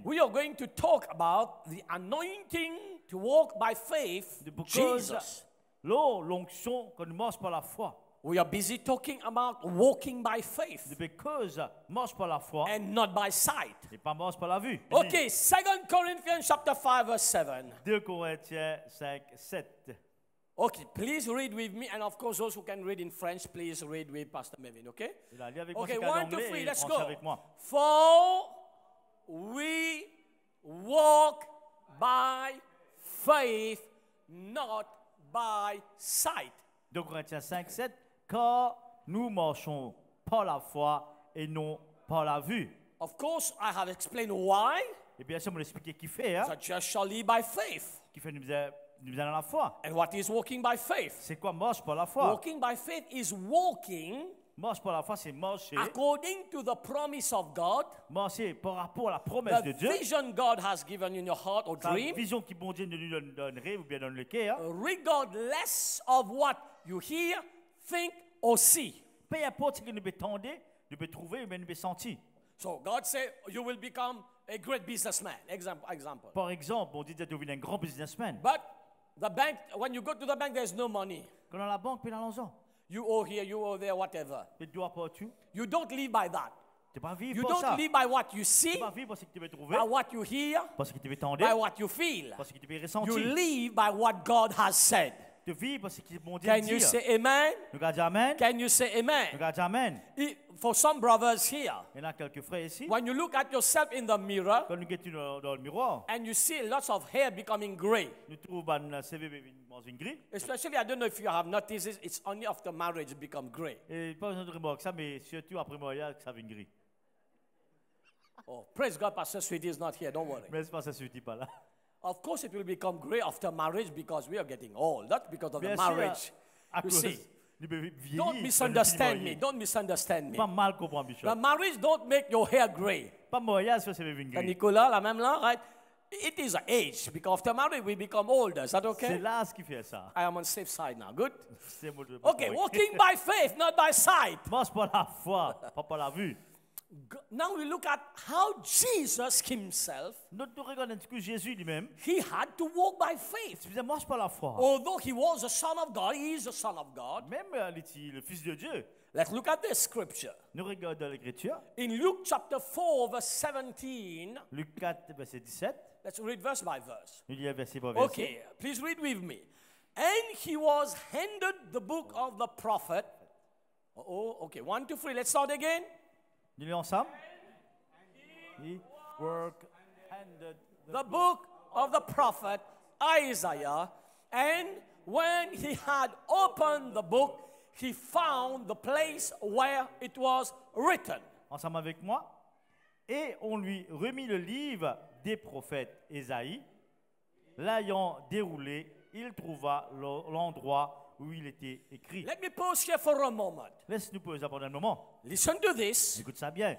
we are going to talk about the anointing to walk by faith, Jesus. L'onction que nous marche par la foi. We are busy talking about walking by faith Because marche par la foi and not by sight. et pas marche par la vue. Okay, 2 Corinthians chapter 5 verse 7. 2 Corinthiens 5, 7. Okay, please read with me, and of course those who can read in French, please read with Pastor Melvin, okay? Il a lu avec moi Okay, ce qu'il y a en 1, 2, anglais 3, et let's français go. avec moi. For we walk by faith, not by sight. 2 Corinthiens 5, 7. Car nous marchons par la foi et non par la vue. Of course, I have explained why. Et bien sûr, on l'expliquer qui fait, hein? The just shall live by faith. Qui fait nous dans la foi. And what is walking by faith? C'est quoi marche par la foi? Walking by faith is walking Marche par la foi, c'est marcher. according to the promise of God, Marcher par rapport à la promesse de the Dieu. vision God has given in your heart or La dream, vision qui bon Dieu nous donnerait ou bien donne le cœur. regardless of what you hear, think, or see. Peu importe ce que nous pouvons tendre, nous pouvons trouver ou bien nous pouvons sentir. So God said you will become a great businessman. Example. Par exemple, on dit que tu deviens un grand businessman. But the bank, when you go to the bank, there's no money. Quand dans la banque, puis dans l'argent. You owe here, you owe there, whatever. Tu dois pas tout. You don't live by that. Tu pas vivre You pour don't ça. live by what you Tu see, pas vivre parce que tu veux trouver, by what you hear, parce que tu veux tendre, by what you feel. parce que tu veux You ressentir. live by what God has said. Tu vis parce que bon Dieu Can dit. you say amen? Nous regardons Amen. Can you say Nous amen? regardons Amen. For some brothers here, Il y en a quelques frères ici. when you look at yourself in the mirror Quand nous regardons dans le miroir, and you see lots of hair becoming gray, nous trouvons un CV dans une grille. especially, I don't know if you have noticed it, it's only after marriage it become gray. Et pas besoin de remarquer ça, mais surtout après mariage, ça vient gris. Oh, praise God, Pastor Sweetie is not here, don't worry. Mais c'est pas ça suffit pas là. Of course, it will become gray after marriage because we are getting old, not because of the Bien sûr, marriage. à You cause see, nous pouvons vieillir. don't misunderstand me. Don't misunderstand me. Pas mal comprendre, The Bishop. marriage don't make your hair gray. Pas mariage, ça vient gris. Nicolas, la même là, right? It is an age because after marriage we become older. Is that C'est okay? l'âge qui fait ça. I am on safe side now. Good. C'est moi de- Okay, walking by faith, not by sight. Marche par la foi, pas par la vue. Now we look at how Jesus himself, Nous regardons ce que Jésus lui-même, he had to walk by faith. il faisait marche par la foi. Although he was the Son of God, he is the Son of God. Même le Fils de Dieu. Let's look at this scripture. Nous regardons l'Écriture. In Luke chapter 4, verse 17, Luc 4, verset 17. let's read verse by verse. Nous lisons verset par verset. Okay, please read with me. And he was handed the book of the prophet. Oh, okay, 1, 2, 3. Let's start again. Nous lisons ensemble. He work handed The book of the prophet Isaiah. And when he had opened the book, he found the place where it was written. ensemble avec moi. Et on lui remit le livre des prophètes Ésaïe. L'ayant déroulé, il trouva l'endroit où il était écrit. Let me pause here for a moment. Laisse-nous poser pendant un moment. Listen to this. Écoute ça bien.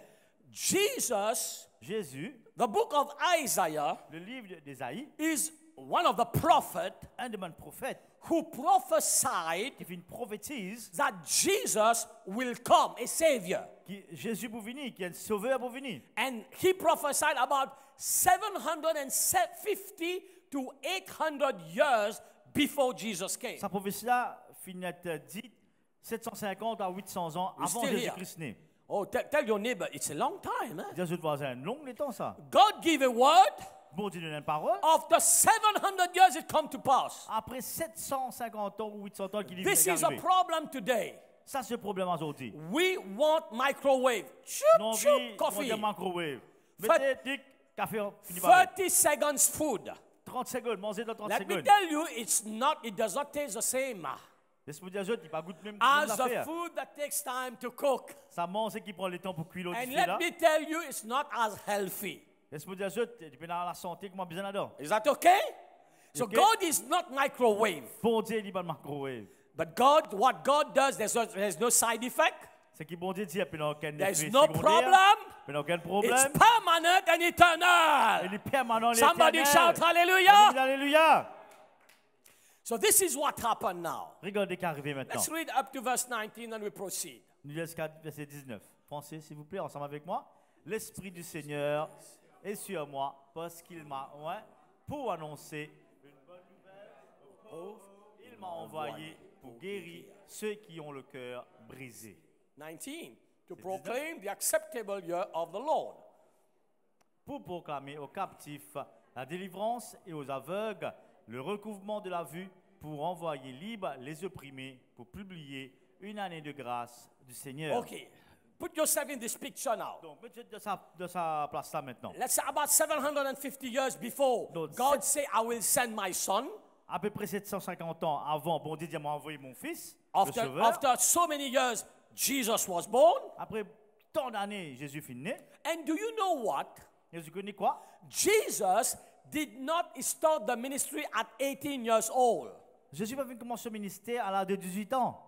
Jesus, Jésus, the book of Isaiah, le livre d'Ésaïe, is one of the prophets un des prophètes who prophesied qui fait une prophétise that Jesus will come, a savior. qui Jésus pour venir, qui est un sauveur pour venir. And he prophesied about 750 to 800 years before Jesus came. Sa prophétie-là finit d'être dite 750 à 800 ans We're avant still here. Jésus-Christ né. Oh, tell your neighbor, it's a long time. Eh? Dis à votre voisin, long temps ça. God gave a word. Bon Dieu donne une parole. After 700 years, it come to pass. Après 750 ans ou 800 ans qu'il This est is a arrivé. problem today. Ça, c'est le problème aujourd'hui. We want microwave. Non, Choop, choop, oui, on coffee. dit microwave. Fait- Mettez tic, café, fini par 30 seconds food. 30 secondes, mangez dans 30 Let me secondes. tell you, it does not taste the same Laisse-moi dire aux autres, il pas goûte même as même the l'affaire. food that takes time to cook. Ça mange, c'est qui prend le temps pour cuire l'autre And fait let là. me tell you, it's not as healthy. Laisse-moi dire aux autres, tu peux dans la santé, comment besoin là-dedans. Is that okay? So Okay. God is not microwave. Bon Dieu, il dit pas de microwave. But God, what God does, there's no side effect. C'est qui bon Dieu dit, il n'y a aucun There's effet no secondaire. problem. Il n'y a aucun It's problème. permanent and Il eternal. est permanent, Somebody l'éternel. shout hallelujah. Alléluia. So this is what happened now. Regardez ce qui est arrivé maintenant. Let's read up to verse 19 and we proceed. Nous lisons 4, verset 19. Pensez, s'il vous plaît, ensemble avec moi. L'Esprit du Seigneur est sur moi parce qu'il m'a oint pour annoncer une bonne nouvelle aux pauvres. Il m'a envoyé pour guérir ceux qui ont le cœur brisé. 19. To proclaim the acceptable year of the Lord. Pour proclamer aux captifs la délivrance et aux aveugles le recouvrement de la vue, pour envoyer libres les opprimés, pour publier une année de grâce du Seigneur. Okay. Put yourself in this picture now. Donc, mettez de sa place là maintenant. Let's say about 750 years before, Donc, God said, I will send my son. À peu près 750 ans avant, bon Dieu m'a envoyé mon fils, le After, Sauveur. after so many years, Jesus was born. Après tant d'années, Jésus fut né. And do you know what? Jésus connaît quoi? Jesus did not start the ministry at 18 years old. Jésus va venir commencer le ministère à l'âge de 18 ans.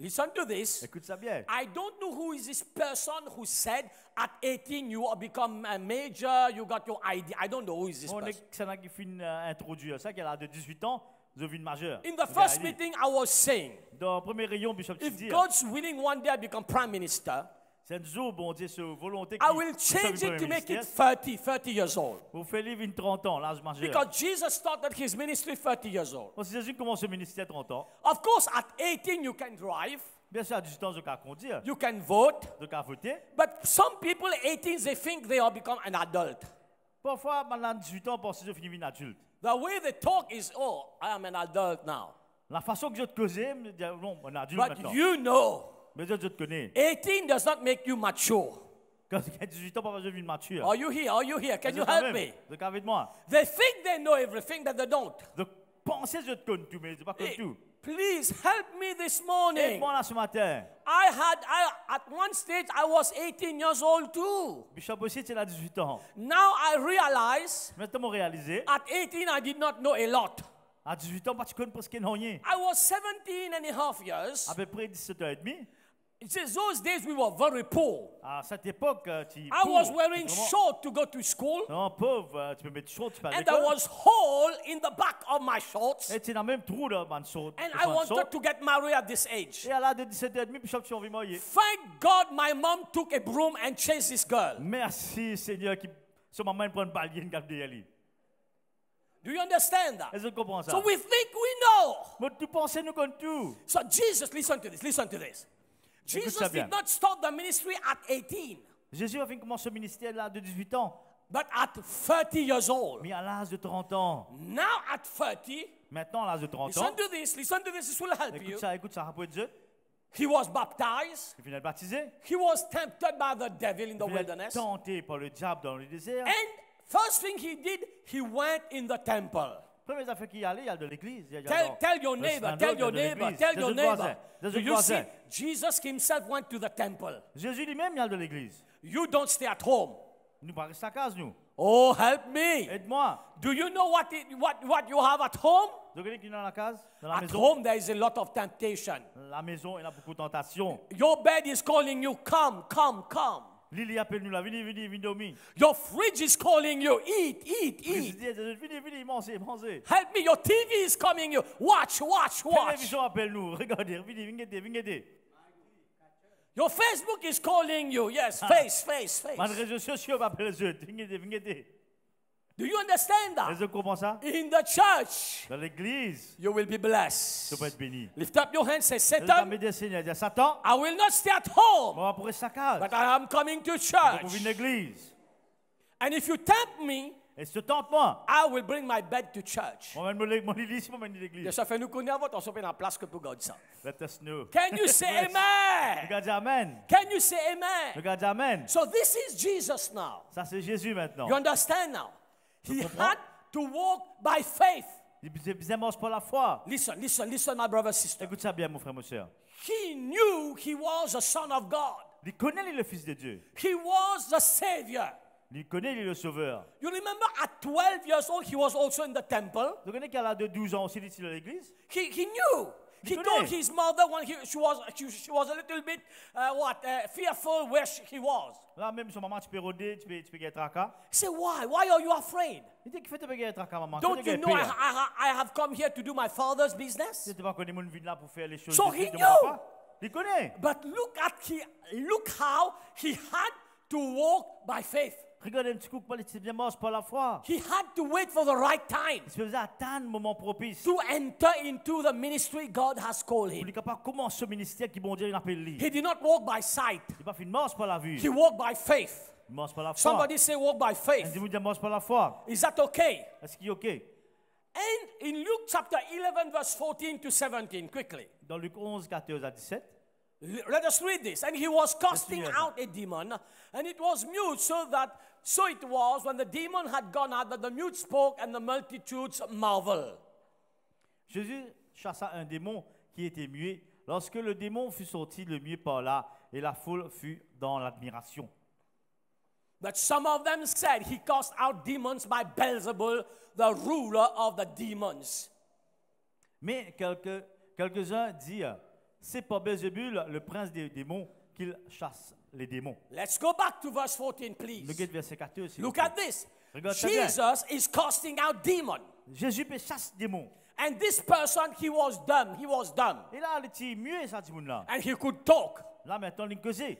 Listen to this. Écoute ça bien. I don't know who is this person who said at 18 you become a major, you got your ID. I don't know who is this On person. est ça qui finit introduire ça, qui a l'âge de 18 ans, je vis majeur. In the first meeting, I was saying, Dans le premier rayon, Bishop if dit, God's willing one day I become prime minister, c'est un jour, bon Dieu, sur volonté I will change it to make it 30 years old. Vous faites vivre une 30 ans, l'âge majeur. Because Jesus started his ministry 30 years old. Quand Jésus commence le ministère à 30 ans, Of course, at 18 you can drive, bien sûr, à 18 ans, je peux conduire, you can vote, je peux voter. but some people 18 they think they have become an adult. Parfois, maintenant, 18 ans, pour si je finis une adulte. The way they talk is, oh, I am an adult now. La façon que je te causais, me dire, non, on est adulte But maintenant. you know, Mais je te connais. 18 does not make you mature. Quand tu as 18 ans, parfois, je vis mature. Are you here? Are you here? Can you Quand help même, me? Donc, avec moi. They think they know everything, but they don't. Donc, pensez que je te connais tout, mais je ne pas Hey, tout. please help me this morning. Aide-moi là ce matin. At one stage, I was 18 years old too. Bishop aussi, tu as 18 ans. Now I realize Maintenant, on réalisé, at 18, I did not know a lot. à 18 ans, tu connais presque rien. I was 17 and a half years. À peu près 17 ans et demi. It says those days we were very poor. À cette époque, tu I was wearing short to go to school, non, pauvre, tu peux mettre chaud, tu peux aller à and there l'école. was hole in the back of my shorts. Et tu as même trou dans mon chaud. And I wanted to get married at this age. Et à l'âge de 17 ans et demi, Bishop, tu as envie de marier. Thank God my mom took a broom and chased this girl. Merci, Seigneur, qui, son maman prend une ballier, une garde d'elle. Do you understand that? Est-ce que tu comprends ça? So we think we know. Mais tu penses, nous connaissons tout. So Jesus, listen to this, listen to this. Jesus ça bien. did not start the ministry at 18, Jésus a fait commencer le ministère à l'âge de 18 ans, but at 30 years old. mais à l'âge de 30 ans. Now at 30, Maintenant, à l'âge de 30 listen ans, to this, this will help you. écoute ça, après Dieu, He was baptized. il finit baptisé, He was tempted by the devil in the il est wilderness. tenté par le diable dans le désert. And first thing he did, he went in the temple. Première affaire qu'il y allait, il y a de l'église. Tell your neighbor, tell your neighbor, tell your neighbor. Do you see, voisin. Jesus himself went to the temple. Jésus lui-même, il y a de l'église. You don't stay at home. Nous pas rester à casa, nous. Oh, help me. Aide-moi. Do you know what you have at home? Vous connaissez qui est dans la case, dans la At maison. home, there is a lot of temptation. La maison, il y a beaucoup de tentations. Your bed is calling you, come, come, come. Lily appelle nous là, venez dormir. Your fridge is calling you, eat, eat, Il eat. dit, venez, mangez. Help me, your TV is coming you, watch, watch, La watch. télévision appelle nous, regardez, venez. Your Facebook is calling you, yes, face, face, Les face. réseaux sociaux m'appellent les autres, venez. Do you understand that? Est-ce que vous comprenez ça? In the church, Dans l'église, you will be tu blessed. peux être béni. Lift up your hands, say, Satan, Satan, Seigneur, dit Satan, I will not stay at home, on va pour sa case. but I am coming to Pour church. une église. And if you tempt me, Et si tu tentes moi, I will bring my bed to church. on va mon lit ici, on va l'église. Ça fait nous connaître votre, on se met en place que pour God ça. Let us know. Can you say amen? Regarde, amen. Can you say amen? Regarde, amen. So this is Jesus now. Ça, c'est Jésus maintenant. You understand now? He comprends? had to walk by faith. Il marche par la foi. Listen, my brother, sister. Écoute ça bien, mon frère, mon soeur. He knew he was a son of God. Il connaît le Fils de Dieu. He was the Savior. Il connaît le Sauveur. You remember at 12 years old, he was also in the temple. Vous connaissez qu'à l'âge de 12 ans aussi, ici dans l'église? He knew. He connaît. told his mother when she was a little bit fearful where he was. Là, même son maman, tu peux rôder, tu peux gagner tracas. He said, why? Why are you afraid? Il dit qu'il fait te gagner tracas, maman. Don't you know I have come here to do my father's business? Tu ne pas connaître mon vie là pour faire les choses. So de he mon knew. papa. Il connaît. But look how he had to walk by faith. Regardez un petit coup, il était bien mort par la foi. He had to wait for the right time Il se faisait attendre le moment propice. to enter into the ministry God has called Il him. est capable de commencer ce ministère qui, bon Dieu, il appelle lui. He did not walk by sight. Il n'a pas fait une marche par la vue. He walked by faith. Il marche par la foi. Somebody say walk by Un faith. dit, il marche par la foi. Is that okay? Est-ce qu'il est OK? And in Luke chapter 11 verse 14 to 17, quickly. Dans Luc 11, 14 à 17. Let us read this. And he was casting Yes, out a demon, and it was mute, so it was when the demon had gone out that the mute spoke, and the multitudes marveled. Jésus chassa un démon qui était muet. Lorsque le démon fut sorti, le muet parla, et la foule fut dans l'admiration. But some of them said, he cast out demons by Beelzebul, the ruler of the demons. Mais quelques-uns dirent, c'est pas Bézébul, le prince des démons, qu'il chasse les démons. Let's go back to verse 14, please. Regarde verset 14. s'il vous Look plaît. at this. Regarde ça bien. Jesus is casting out demons. Jésus peut chasser des démons. And this person, he was dumb. He was dumb. Et là, il était muet, ça, ce monde-là. And he could talk. Là, maintenant, il causait.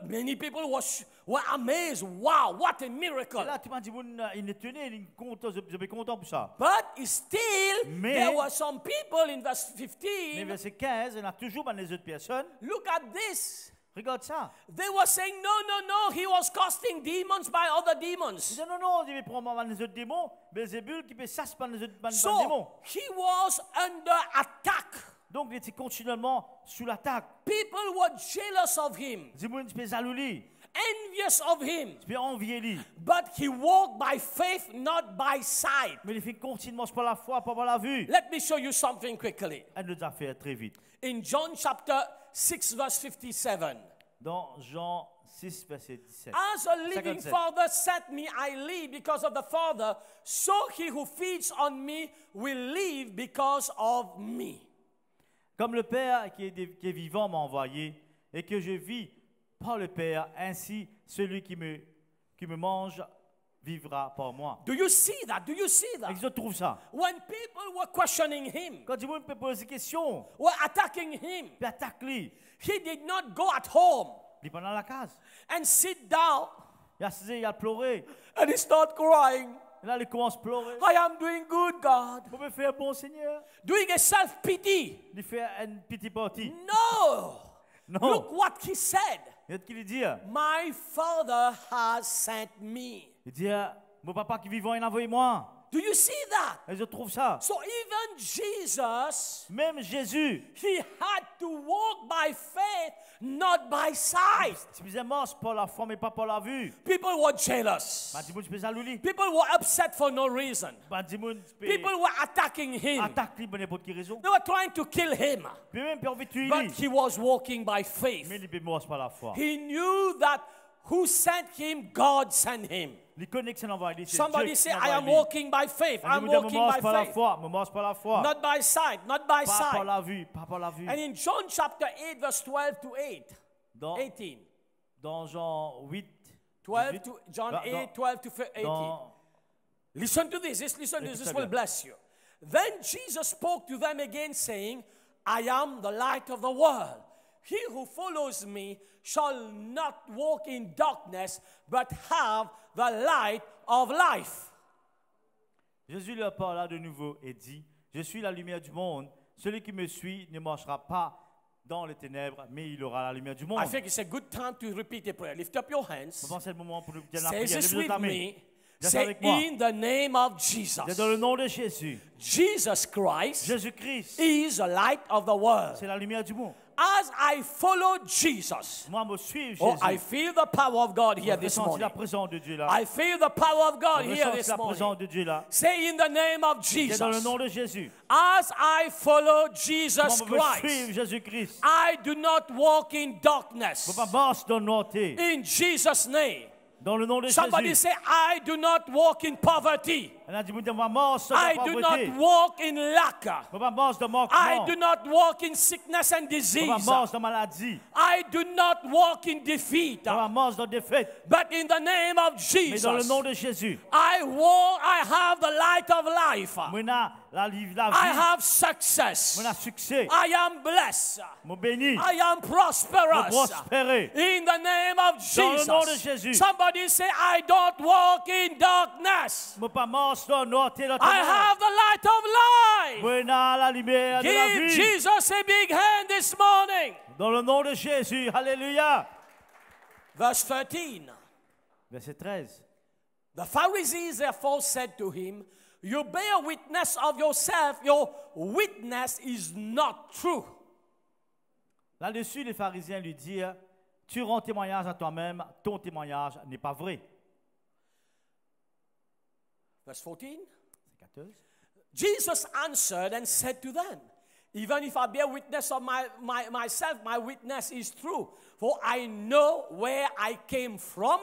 Many people were amazed. Wow, what a Et miracle. là, tu m'as dit, il est tenu, il est content, je suis content pour ça. But still, Mais- there were some people in verse Mais 15. verset 15, il y a toujours dans les autres personnes. Look at this. Regarde ça. They were saying, no, he was casting demons by other Il demons. dit, non, il veut prendre les autres démons. Bézébul qui peut chasser par les autres démons. So, he was under attack. Donc, il était continuellement sous l'attaque. People were jealous of him, Les gens peuvent jalouser, envious of him. ils peuvent envier lui. But he walked by faith, not by sight. Mais il fait continuellement par la foi, pas par la vue. Let me show you something quickly. Elle nous a fait très vite. In John chapter 6, verse 57. Dans Jean 6, verset 17. As a living 57. Father sent me, I live because of the Father. So he who feeds on me will live because of me. Comme le Père qui est vivant m'a envoyé et que je vis par le Père, ainsi celui qui me mange vivra par moi. Do you see that? Do you see that? Et je trouve ça. When people were questioning him, Quand du monde peut poser des questions, were attacking him, puis attaque lui, he did not go at home il est pas dans la case. and sit down Il a cessé, il a pleuré. and he start crying. Et là, il commence à pleurer. I am doing good, God. Vous me faire bon Seigneur. Doing a self-pity. Il fait une petite partie. No. Non. Look what he said. Il qu'il dit. My Father has sent me. Il dit, mon papa qui est vivant, il a envoyé moi. Do you see that? Et je trouve ça. So even Jesus, Même Jésus, he had to walk by faith, not by sight. si vous êtes mort par la foi, mais pas par la vue. People were jealous. Pas du monde peut jalouser. People were upset for no reason. Pas du monde peut People were attacking him. attaquer pour n'importe quelle raison. They were trying to kill him. Puis même peut envie de tuer But lui. he was walking by faith. Mais il peut mort par la foi. He knew that who sent him, God sent him. Les connexions envoyées. c'est Somebody Dieu qui say, I envoie am lui. walking by faith. On dit, I'm vous dites, walking me by mange par la faith. foi, me mange par la foi. Not by sight, not by Pas par sight. la vue, pas par la vue. And in John chapter 8, verse 12 to 8, Dans, 18. dans Jean 8, 12 18, to John dans- 8, 12 to 18. dans, Listen to this. Listen to this. This Écoutez will bien. bless you. Then Jesus spoke to them again, saying, I am the light of the world. He who follows me shall not walk in darkness, but have the light of life. Jésus leur parla de nouveau et dit, je suis la lumière du monde. Celui qui me suit ne marchera pas dans les ténèbres, mais il aura la lumière du monde. I think it's a good time to repeat a prayer. Lift up your Je hands. pense que c'est le moment pour nous dire la Say prière. this Levez with votre main. me. Dites Say, avec moi. in the name of Jesus. C'est dans le nom de Jésus. Jesus Christ Jésus-Christ, is the light of the world. c'est la lumière du monde. As I follow Jesus, Moi, me suivre oh, Jésus. I feel the power of God here Je this ressens morning. la présence de Dieu là. I feel the power of God Je here ressens this la morning. présence de Dieu là. Say in the name of C'est dans le Jesus. nom de Jésus. As I follow Jesus Moi, me Christ, suivre Jésus-Christ. I do not walk in Je darkness. ne pas marcher dans le noirté. In Jesus' name. Dans le nom de Somebody Jésus. say, I do not walk in poverty. On a dit, on va marcher dans I la do pauvreté. not walk in lack. On va marcher dans le I manquement. do not walk in sickness and On va disease. marcher dans la maladie. I do not walk in defeat. On va marcher dans la défaite. But in the name of Mais dans le Jesus, nom de Jésus, I have the light of life. on a la vie, la I vie. have success. On a succès. I am blessed. Mon béni. I am Mon prosperous. prospérer. In the name of Dans le nom de Jesus. Jésus. Somebody say, I don't walk in darkness. Mon pas marcher dans la noirceur et la I ténèbre. have the light of life. On a la lumière de la Give vie. Jesus a big hand this morning. Dans le nom de Jésus. Alléluia. Verse 13. Verset 13. The Pharisees therefore said to him, You bear witness of yourself, your witness is not true. Là-dessus, les pharisiens lui dirent, tu rends témoignage à toi-même, ton témoignage n'est pas vrai. Verse 14. 14. Jesus answered and said to them, Even if I bear witness of myself, my witness is true. For I know where I came from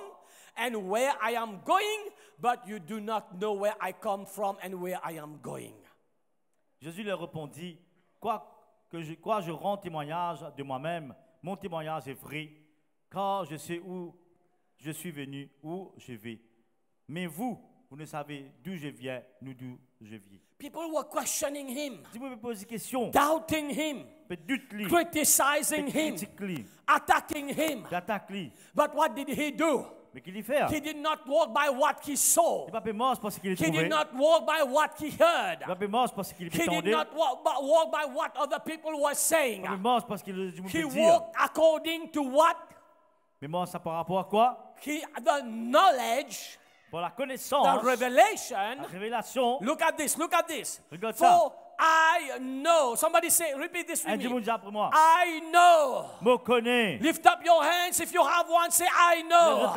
and where I am going, but you do not know where I come from and where I am going. Jésus leur répondit, quoi je rends témoignage de moi-même, mon témoignage est vrai, car je sais où je suis venu, où je vais. Mais vous ne savez d'où je viens, ni d'où je viens. People were questioning him, Si vous me posez des questions, doubting him, peut-être criticizing him, critiquez-le, attacking him. attaquez-le. But what did he do? Mais qu'il y fait? He did not walk by what he saw. Il ne va pas mort parce qu'il est He trouvé. did not walk by what he heard. Il ne va pas mort parce qu'il est He did entendu. not walk by what other people were saying. Il va pas mort parce qu'il est He dire. walked according to what Mais mort, ça par rapport à quoi? the knowledge, Pour la the connaissance, revelation. la révélation. Look at this, look at this. Regarde ça. For I know. Somebody say, repeat this with Un me. dis après moi. I know. Me connais. Lift up your hands if you have one. Say, I know.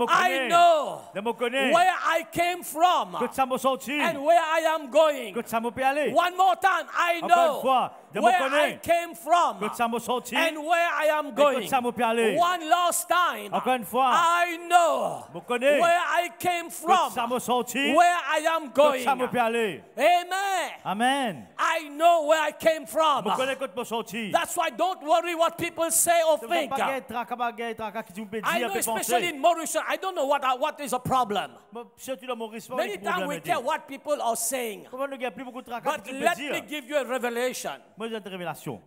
I know Me connais. where I came from Que ça me sorti. and where I am going. Que ça me peut aller. One more time. I Encore know une fois. Je me where I connais. came from Que ça me sorti. and where I am Et going. que ça me peut aller. One last time. Encore une fois. I know Me connais. where I came Que ça from, me sorti. where I am Que going. ça me peut aller. Amen. Amen. I know where I came from. Me connais que tu me sorti. That's why don't worry what people say or Tu think. vas pas qui tu peux I dire, know, peut especially penser. in Mauritius, I don't know what is a problem. Surtout dans Maurice, pas Many de times we problème. care what people are saying. Comment il n'y a plus beaucoup de tracas But que tu peux let me dire? give you a revelation. Moi, j'ai une révélation.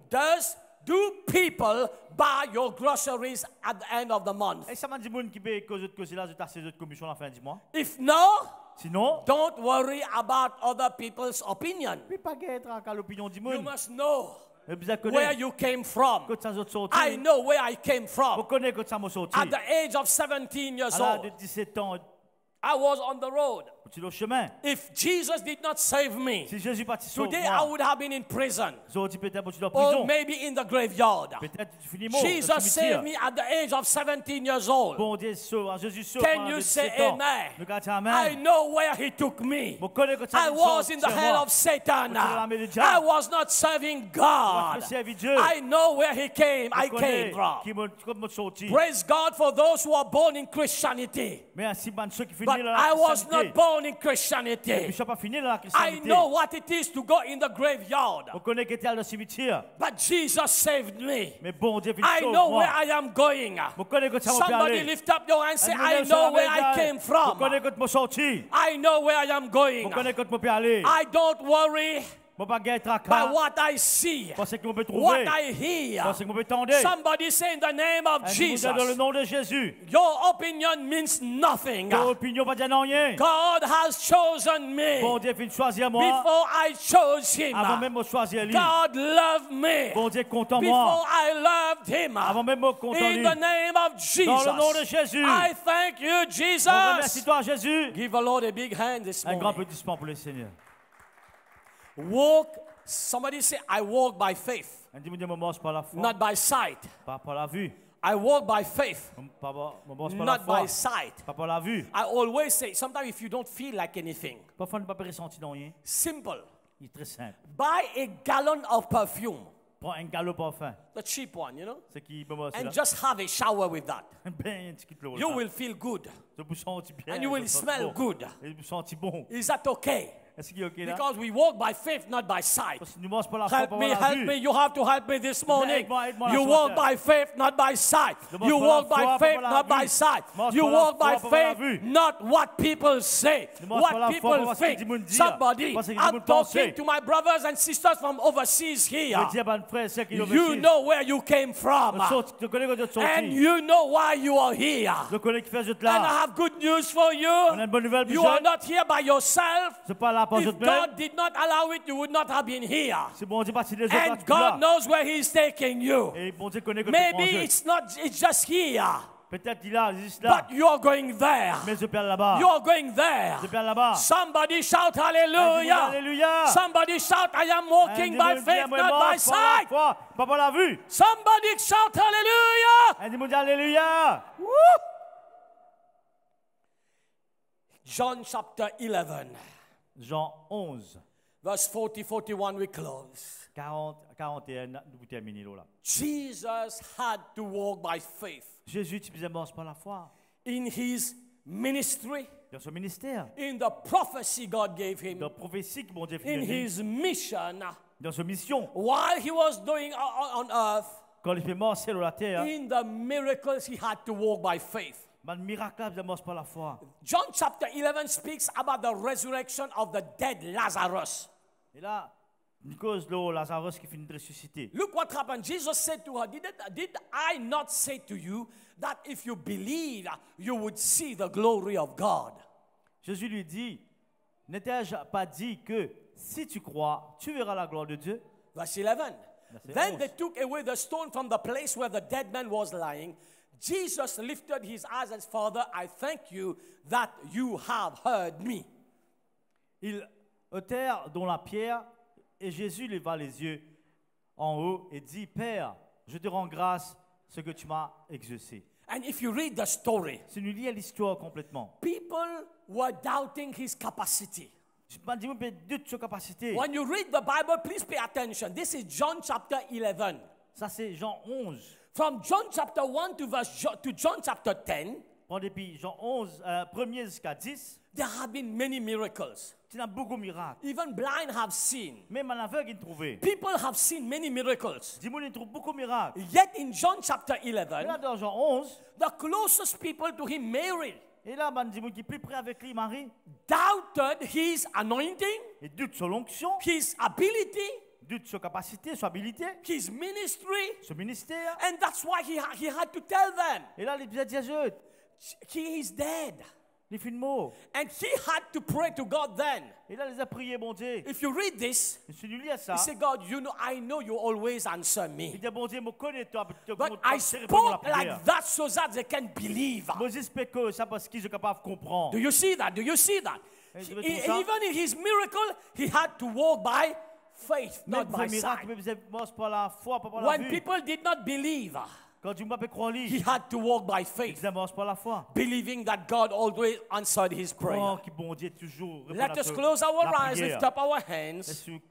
Do people buy your groceries at the end of the month? Et ça m'a dit, moun qui paye cause de cause là, je t'ai ces autres commissions à la fin du mois. If no, Sinon, don't worry about other people's opinion. puis pas gagner tracas l'opinion du You monde. must know Mais vous avez where connu you came from. que ça autres sorti. I know where I came Vous from. connaissez que ça m'a sorti. At the age of 17 years À l'âge de old, 17 ans, I was on the road. tu es au chemin. If Jesus did not save me, Si Jésus parti sauve today I moi, would have been in prison aujourd'hui peut-être tu es en or prison. maybe in the graveyard. Peut-être tu finis mort. au Jesus saved cimetière. me at the age of 17 years old. Bon Dieu sauve, Jésus sauve. Can pendant you 17 say ans. amen? Nous gardons I amen. know where he took me. Vous connaissez que ça I me was sauve in the sur hand moi. of Satan. Vous êtes dans la main du diable. I was not serving Moi, God. je servis Dieu. I know where he came. I Je connais came from. qui me sorti. Praise God for those who are born in Christianity. Merci, man, ceux qui finissent But dans la I was Christianité. not born in Je Christianity. ne suis pas fini dans la I Christianité. know what it is to go in the graveyard. On connaît que tu es dans le cimetière. But Jesus saved me. Mais bon Dieu, I know where I am going. On connaît que ça va Somebody aller. lift up your hand and say, I know where I came On from. connaît que tu m'as sorti. I know where I am On going. connaît que tu m'as aller. I don't worry Mon bagage by tracas. what I see, Parce que je peux what trouver. I hear. Parce que je peux tendre. Somebody say in the name of Dans le Jesus, nom de Jésus. your opinion means nothing. Ton opinion va dire non rien. God has chosen me Bon Dieu finit de choisir moi. before I chose him. Avant même de choisir lui. God loved me Bon Dieu content before moi. I loved him. Avant même de content In lui. the name of Dans le nom de Jesus, Jésus. I thank you, Jesus. Remercie toi Jésus. Give the Lord a big hand this Un grand morning. applaudissement pour le Seigneur. Walk. Somebody say, I walk by faith, Un dimanche, je marche par la foi. not by sight. Pas par la vue. I walk by faith, Je marche par la not foi. by sight. Pas par la vue. I always say, sometimes if you don't feel like anything, Parfois, on ne peut pas ressentir dans rien. simple. Il est très simple. Buy a gallon of perfume. Prends un galop parfum. the cheap one, you know, Ce qui me mosse and là. just have a shower with that. Ben, tu quittes le You will feel good Je vous sens bien. and you will smell good. Et vous sens bon. Is that okay? Est-ce qu'il est OK là? Because we walk by faith, not by sight. Parce que nous marchons pas la foi, Help pas me, la help vue. me. You have to help me this morning. Aide-moi, You ce walk matin. by faith, not by sight. Ne marche You pas la walk foi, by pas faith, la not vue. by sight. Marche You pas la walk foi, by pas la faith, vue. not what people say, Ne marche what pas la foi, people pas ce que think. dit mon dire. Somebody, Pas ce que dit I'm mon talking penser. to my brothers and sisters from overseas here. Je dis à mon frère, c'est qu'il You know where you came from. Je connais quand tu es And sorti. you know why you are here. Je connais qui fait ce And I là. have good news for On a you. une bonne nouvelle, You Michel. are not here by yourself. C'est pas là par If votre God même. did not allow it, you would not have been here. C'est bon, Dieu parti des autres. là, And tu peux là. God knows where He's taking you. Et bon Dieu connaît que tu Maybe prends it's just here, Peut-être il a juste là. but you're going there. Mais je perds là-bas. You're going there. Je perds là-bas. Somebody shout Alléluia. hallelujah. Alléluia. Somebody shout, I am walking by faith, not by sight. Pas par la vue. Somebody shout hallelujah. Un dit Alléluia. Woo! John chapter 11, Jean 11, verse 40, 41, we close. 40, 41, nous terminons là. Jesus had to walk by faith Jésus utilisait par la foi in his ministry, dans son ministère, in the prophecy God gave him, dans la prophétie que mon Dieu in fait, his mission, dans sa mission. while he was doing on earth, Quand il fait mort sur la terre, in the miracles he had to walk by faith. le miracle il mort par la foi. John chapter 11 speaks about the resurrection of the dead Lazarus. Et là, Nicolas de Lazarus qui finit de ressusciter. Look what happened. Jesus said to her, did I not say to you that if you believe, you would see the glory of God? Jésus lui dit, n'étais-je pas dit que si tu crois, tu verras la gloire de Dieu? Verse 11. Verset Then 11. they took away the stone from the place where the dead man was lying. Jesus lifted his eyes and said, Father, I thank you that you have heard me. Ils ôtèrent dans la pierre et Jésus leva les yeux en haut et dit, Père, je te rends grâce ce que tu m'as exaucé. And if you read the story, Si nous lisons l'histoire complètement, people were doubting his capacity. je ne dis pas de sa capacité. When you read the Bible, please pay attention. This is John chapter 11. Ça c'est Jean 11. From John chapter 1 to John chapter 10, Prends depuis Jean 11, 1er jusqu'à 10, there have been many miracles. tu as beaucoup de miracles. Even blind have seen. Même un aveugle il trouvait. People have seen many miracles. Dis-moi, il trouve beaucoup de miracles. Yet in John chapter Et là 11, dans Jean 11, the closest people to him, Mary, et là, dis-moi qui est plus près avec lui, Marie, doubted his anointing, et doute sur l'onction, his ability, doute sur capacité, sur habilité, his ministry, sur ministère. and that's why he had to tell them Et là, il a dit à Jésus, he is dead. il fait une mot. And he had to pray to God then. Et là, il a prié, bon Dieu. If you read this, Et si tu lis ça, he said, God, I know you always answer il me. dit, bon Dieu, me connais toi, But I spoke like that so that they can believe. Moi, j'espère que ça parce qu'ils sont capables de comprendre. Do you see that? Do you see that? Et je veux tout ça. Even in his miracle, he had to walk by faith, not Même by ces miracles, sight. même ces morts par la foi, pas par la When vue. people did not believe, Quand tu ne peux pas croire en he lui, had to walk by faith, ils morts par la foi. believing that God always answered his prayer. Oh, qui bon Dieu toujours répond Let à us close our la eyes, prière. lift up our hands.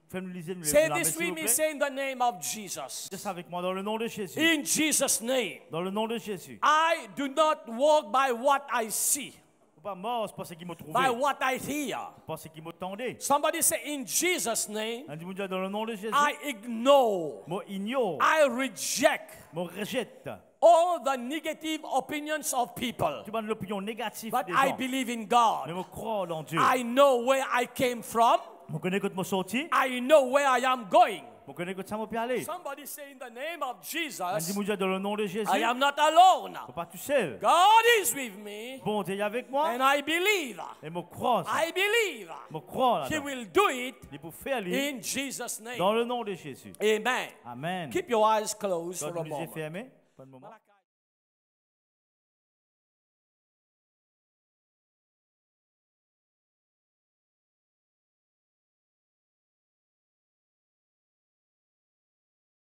Fais-nous liser, nous Say la main, this s'il with vous me, plaît. say in the name of Jesus. Dis ça avec moi dans le nom de Jésus. In Jesus' name, Dans le nom de Jésus. I do not walk by what I see, Faut pas mort, c'est pas ce qui m'a trouvé. by what I hear. C'est pas ce qui m'attendait. Somebody say, in Jesus' name, Un dit, dans le nom de Jésus. I ignore, Moi ignore, I reject moi rejette. all the negative opinions of people. Tu vois l'opinion négative But des I gens. believe in Mais God. moi crois en Dieu. I know where I came from. Je connais que tu m'as sorti. I know where I am going. Je connais que ça m'a pu aller. Somebody say in the name of Un Jesus, dit, dans le nom de Jésus. I am not alone. Faut pas tout seul. God is with me, Bon, tu es avec moi. and I believe, Et je crois. I believe Je crois He là-dedans. will do it Il faut faire lui. in Jesus' Dans name. le nom de Jésus. Amen. Amen. Keep your eyes closed Quand for a nous les yeux moment. fermés. Pas de moment.